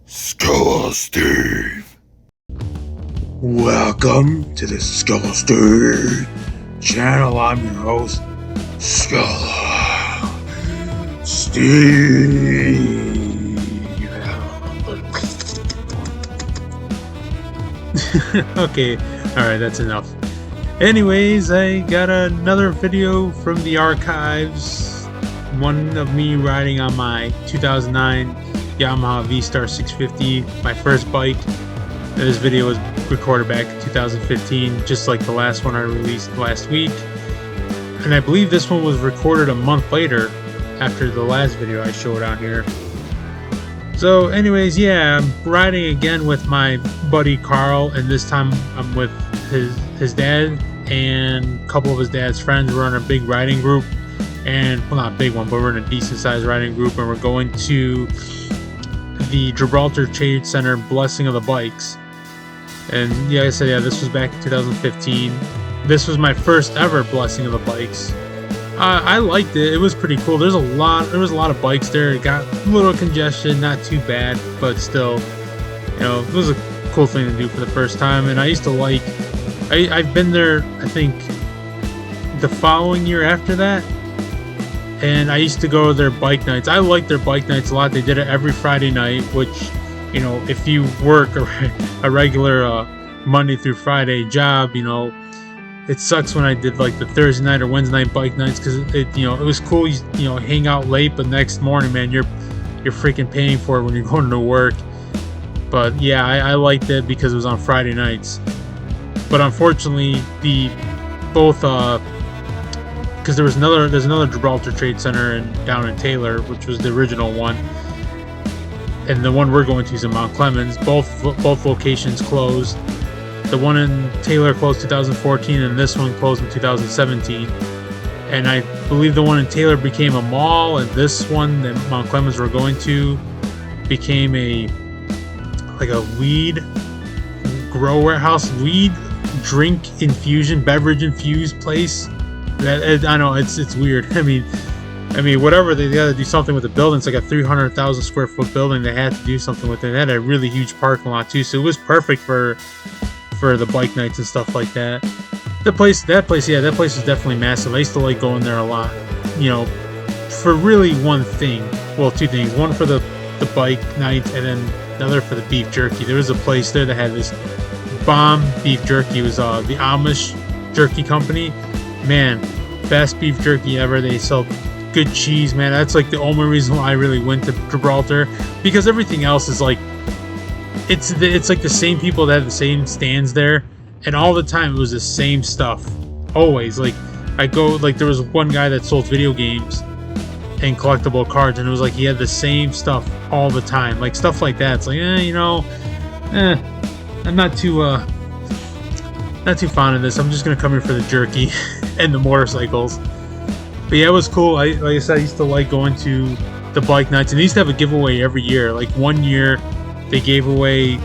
Skull Steve. Welcome to the Skull Steve channel. I'm your host, Skull Steve. Okay, alright, that's enough. Anyways, I got another video from the archives. One of me riding on my 2009 Yamaha V Star 650, my first bike. This video was recorded back in 2015, just like the last one I released last week. And I believe this one was recorded a month later after the last video I showed on here. So anyways, yeah, I'm riding again with my buddy Carl, and this time I'm with his dad and a couple of his dad's friends. We're in a big riding group, and well, not a big one, but we're in a decent sized riding group, and we're going to the Gibraltar Trade Center Blessing of the bikes. And yeah, like I said, yeah, this was back in 2015. This was my first ever Blessing of the bikes. I liked it. It was pretty cool. There was a lot of bikes there. It got a little congestion, not too bad, but still, you know, it was a cool thing to do for the first time. And I used to like, I've been there, I think, the following year after that, and I used to go to their bike nights. I liked their bike nights a lot. They did it every Friday night, which, you know, if you work a regular Monday through Friday job, you know, it sucks when I did like the Thursday night or Wednesday night bike nights, because it, you know, it was cool. You know, hang out late, but next morning, man, you're freaking paying for it when you're going to work. But yeah, I liked it because it was on Friday nights. But unfortunately, because there's another Gibraltar Trade Center down in Taylor, which was the original one, and the one we're going to is in Mount Clemens. Both locations closed. The one in Taylor closed 2014, and this one closed in 2017. And I believe the one in Taylor became a mall, and this one that Mount Clemens we're going to became a weed grow warehouse, weed drink infusion, beverage infused place. I know it's weird. I mean, whatever, they got to do something with the building. It's like a 300,000 square foot building. They had to do something with it. They had a really huge parking lot too, so it was perfect for the bike nights and stuff like that. That place is definitely massive. I used to like going there a lot, you know, for really one thing. Well, two things. One for the bike night, and then another for the beef jerky. There was a place there that had this bomb beef jerky. It was the Amish jerky company. Man, best beef jerky ever. They sell good cheese, man. That's like the only reason why I really went to Gibraltar, because everything else is like, it's like the same people that have the same stands there, and all the time it was the same stuff. Always, like, I go, like, there was one guy that sold video games and collectible cards, and it was like he had the same stuff all the time, like stuff like that. It's like, you know, I'm not too fond of this. I'm just gonna come here for the jerky and the motorcycles. But yeah, it was cool. Like I said, I used to like going to the bike nights, and they used to have a giveaway every year. Like one year they gave away,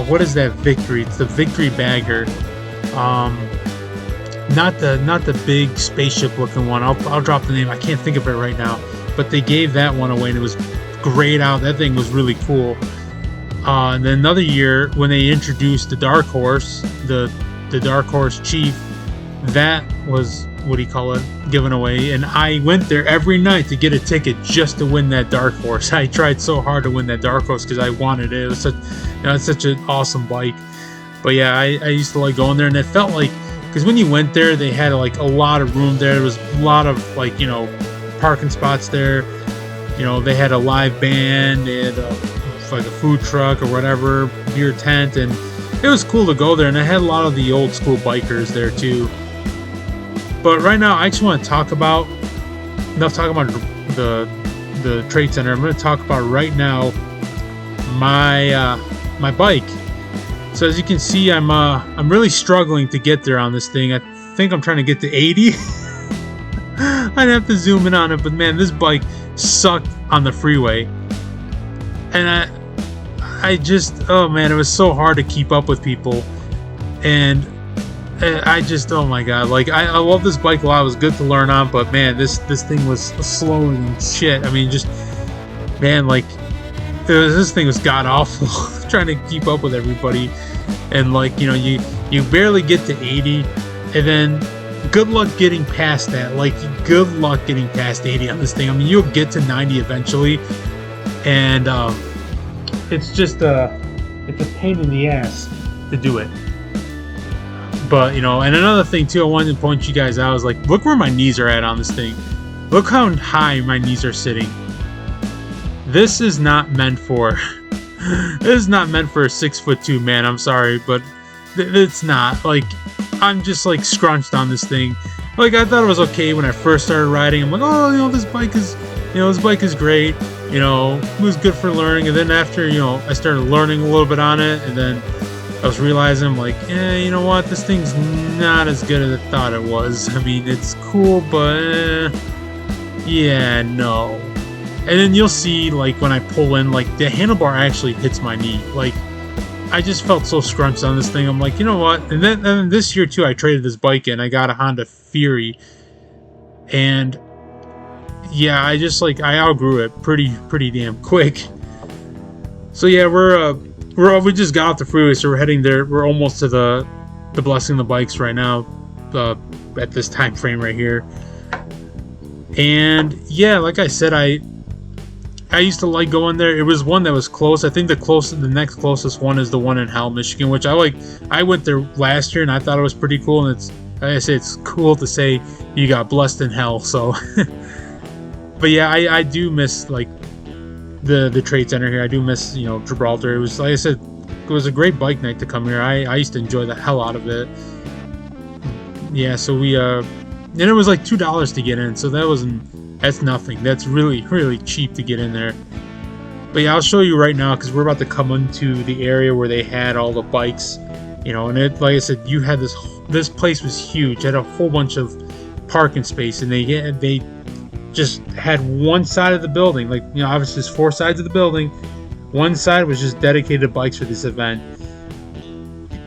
what is that victory? It's the victory bagger. Not the big spaceship looking one. I'll drop the name. I can't think of it right now. But they gave that one away, and it was grayed out. That thing was really cool. And then another year when they introduced the Dark Horse, the Dark Horse Chief, that was, what do you call it, given away, and I went there every night to get a ticket just to win that Dark Horse. I tried so hard to win that Dark Horse because I wanted it. It was it's such an awesome bike. But yeah, I used to like going there, and it felt like, because when you went there, they had like a lot of room there. There was a lot of, like, you know, parking spots there. You know, they had a live band, they had like a food truck or whatever, beer tent, and it was cool to go there. And I had a lot of the old school bikers there too. But right now, I just want to talk about, enough talking about the trade center. I'm going to talk about right now my bike. So as you can see, I'm really struggling to get there on this thing. I think I'm trying to get to 80. I'd have to zoom in on it, but man, this bike sucked on the freeway, and I just, oh man, it was so hard to keep up with people, and I just, oh my god, like, I love this bike a lot. It was good to learn on, but man, this thing was slow and shit. I mean, just, man, like, this thing was god awful. Trying to keep up with everybody, and like, you know, you barely get to 80, and then good luck getting past that. Like, good luck getting past 80 on this thing. I mean, you'll get to 90 eventually, and it's just it's a pain in the ass to do it. But, you know, and another thing too, I wanted to point you guys out is, like, look where my knees are at on this thing. Look how high my knees are sitting. This is not meant for this is not meant for a 6'2" man. I'm sorry, but it's not. Like, I'm just like scrunched on this thing. Like, I thought it was okay when I first started riding. I'm like, oh, you know, this bike is great. You know, it was good for learning. And then after, you know, I started learning a little bit on it, and then I was realizing, I'm like, you know what, this thing's not as good as I thought it was. I mean, it's cool, but yeah, no. And then you'll see, like, when I pull in, like, the handlebar actually hits my knee. Like, I just felt so scrunched on this thing. I'm like, you know what? And then this year too, I traded this bike in. I got a Honda Fury, and yeah, I just, like, I outgrew it pretty damn quick. So yeah, we just got off the freeway, so we're heading there. We're almost to the Blessing the Bikes right now, at this time frame right here. And yeah, like I said, I used to like going there. It was one that was close. I think the next closest one is the one in Hell, Michigan, which I like. I went there last year and I thought it was pretty cool. And it's, like I say, it's cool to say you got blessed in hell. So, but yeah, I do miss, like, the trade center here. I do miss, you know, Gibraltar. It was, like I said, it was a great bike night to come here. I used to enjoy the hell out of it. Yeah, so we and it was like $2 to get in, so that's nothing. That's really cheap to get in there. But yeah, I'll show you right now, because we're about to come into the area where they had all the bikes, you know. And it, like I said, you had this place was huge. It had a whole bunch of parking space, and they just had one side of the building, like, you know, obviously there's 4 sides of the building. One side was just dedicated to bikes for this event.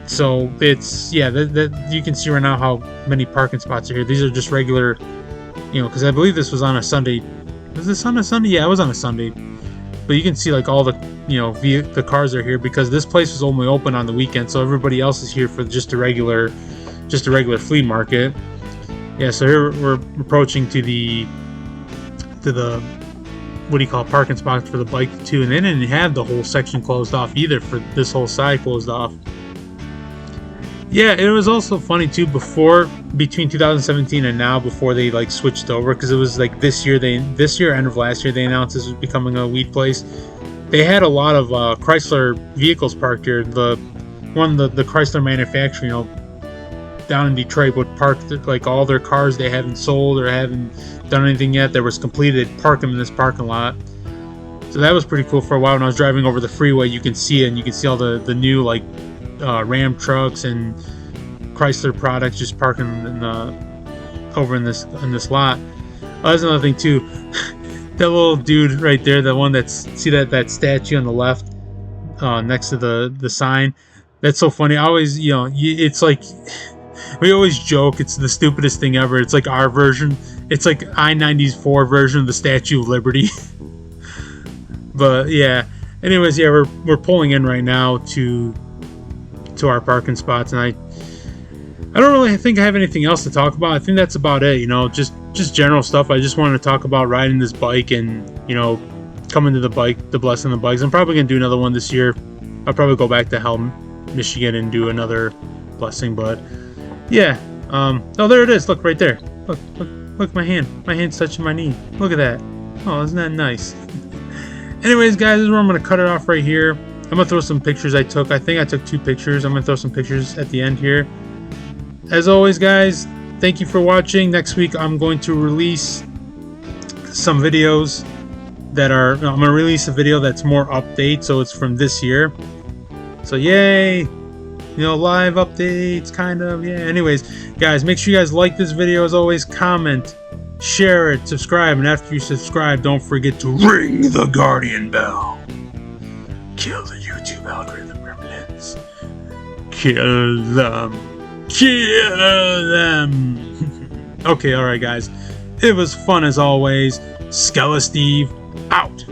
So it's, yeah, that you can see right now how many parking spots are here. These are just regular, you know, because I believe this was on a Sunday. Was this on a Sunday? Yeah, it was on a Sunday. But you can see, like, all the, you know, the cars are here because this place was only open on the weekend, so everybody else is here for just a regular flea market. Yeah, so here we're approaching to the what do you call it, parking spots for the bike too, and they didn't have the whole section closed off either for this whole side closed off. Yeah, it was also funny too, between 2017 and now, before they, like, switched over, because it was like this year, end of last year, they announced this was becoming a weed place. They had a lot of Chrysler vehicles parked here. The Chrysler manufacturer, you know, down in Detroit, would park like all their cars they haven't sold or haven't done anything yet that was completed. They'd park them in this parking lot. So that was pretty cool for a while. When I was driving over the freeway, you can see it, and you can see all the new, like, Ram trucks and Chrysler products just parking over in this lot. That's another thing too. That little dude right there, the one see that statue on the left, next to the sign. That's so funny. I always, you know, it's like, we always joke it's the stupidest thing ever. It's like our version. It's like I-94 version of the Statue of Liberty. But yeah. Anyways, yeah, we're pulling in right now to our parking spots, and I don't really think I have anything else to talk about. I think that's about it, you know, just general stuff. I just wanted to talk about riding this bike and, you know, coming to the Blessing the Bikes. I'm probably gonna do another one this year. I'll probably go back to Hell, Michigan, and do another Blessing. But yeah, oh, there it is. Look right there. Look, my hand's touching my knee. Look at that. Oh, isn't that nice? Anyways, guys, this is where I'm gonna cut it off right here. I'm going to throw some pictures I took. I think I took 2 pictures. I'm going to throw some pictures at the end here. As always, guys, thank you for watching. Next week, I'm going to release some videos I'm going to release a video that's more update, so it's from this year. So, yay! You know, live updates, kind of. Yeah, anyways, guys, make sure you guys like this video. As always, comment, share it, subscribe. And after you subscribe, don't forget to ring the Guardian Bell. Kill the YouTube algorithm gremlins. Kill them. Kill them. Okay, alright, guys. It was fun as always. Skella Steve, out.